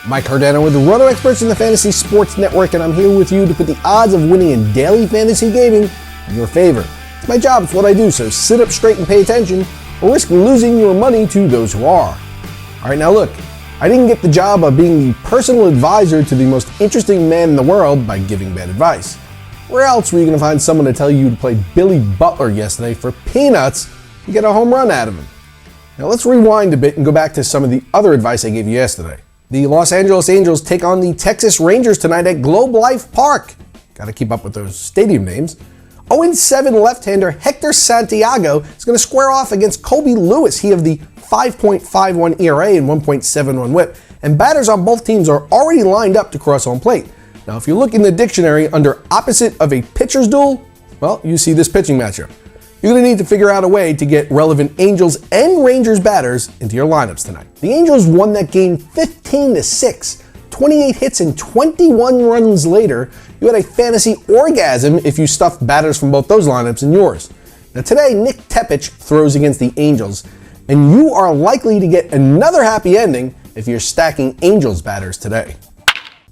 Mike Cardano with the Roto Experts in the Fantasy Sports Network, and I'm here with you to put the odds of winning in daily fantasy gaming in your favor. It's my job, it's what I do, so sit up straight and pay attention, or risk losing your money to those who are. Alright, now look, I didn't get the job of being the personal advisor to the most interesting man in the world by giving bad advice. Where else were you going to find someone to tell you to play Billy Butler yesterday for peanuts and get a home run out of him? Now let's rewind a bit and go back to some of the other advice I gave you yesterday. The Los Angeles Angels take on the Texas Rangers tonight at Globe Life Park. Got to keep up with those stadium names. 0-7 left-hander Hector Santiago is going to square off against Colby Lewis. He of the 5.51 ERA and 1.71 WHIP. And batters on both teams are already lined up to cross home plate. Now, if you look in the dictionary under opposite of a pitcher's duel, well, you see this pitching matchup. You're going to need to figure out a way to get relevant Angels and Rangers batters into your lineups tonight. The Angels won that game 15-6, 28 hits and 21 runs later. You had a fantasy orgasm if you stuffed batters from both those lineups in yours. Now today, Nick Tepich throws against the Angels, and you are likely to get another happy ending if you're stacking Angels batters today.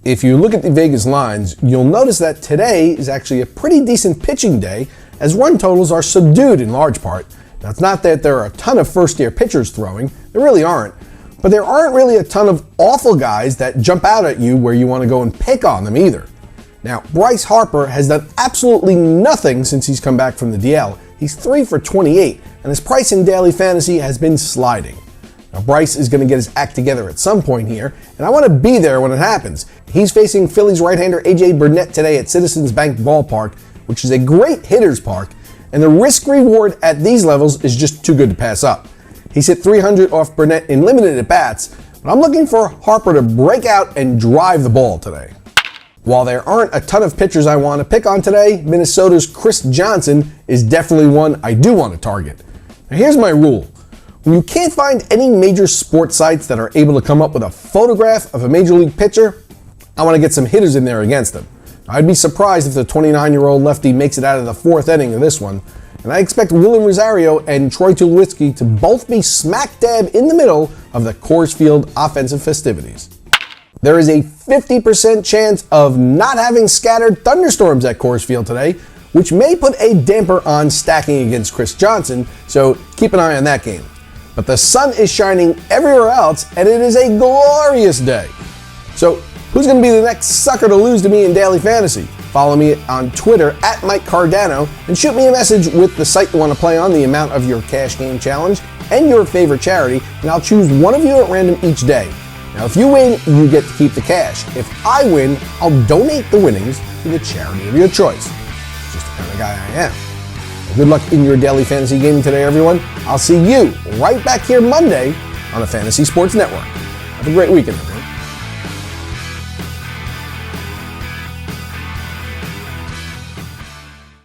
If you look at the Vegas lines, you'll notice that today is actually a pretty decent pitching day, as run totals are subdued in large part. Now, it's not that there are a ton of first-year pitchers throwing, there really aren't, but there aren't really a ton of awful guys that jump out at you where you want to go and pick on them either. Now, Bryce Harper has done absolutely nothing since he's come back from the DL. He's 3 for 28, and his price in daily fantasy has been sliding. Now, Bryce is going to get his act together at some point here, and I want to be there when it happens. He's facing Phillies right-hander A.J. Burnett today at Citizens Bank Ballpark, which is a great hitter's park, and the risk-reward at these levels is just too good to pass up. He's hit 300 off Burnett in limited at-bats, but I'm looking for Harper to break out and drive the ball today. While there aren't a ton of pitchers I want to pick on today, Minnesota's Chris Johnson is definitely one I do want to target. Now here's my rule. When you can't find any major sports sites that are able to come up with a photograph of a major league pitcher, I want to get some hitters in there against them. I'd be surprised if the 29-year-old lefty makes it out of the fourth inning of this one, and I expect William Rosario and Troy Tulowitzki to both be smack dab in the middle of the Coors Field offensive festivities. There is a 50% chance of not having scattered thunderstorms at Coors Field today, which may put a damper on stacking against Chris Johnson, so keep an eye on that game. But the sun is shining everywhere else, and it is a glorious day. So, who's going to be the next sucker to lose to me in daily fantasy? Follow me on Twitter at Mike Cardano and shoot me a message with the site you want to play on, the amount of your cash game challenge, and your favorite charity, and I'll choose one of you at random each day. Now, if you win, you get to keep the cash. If I win, I'll donate the winnings to the charity of your choice. Just the kind of guy I am. Well, good luck in your daily fantasy gaming today, everyone. I'll see you right back here Monday on the Fantasy Sports Network. Have a great weekend, everyone.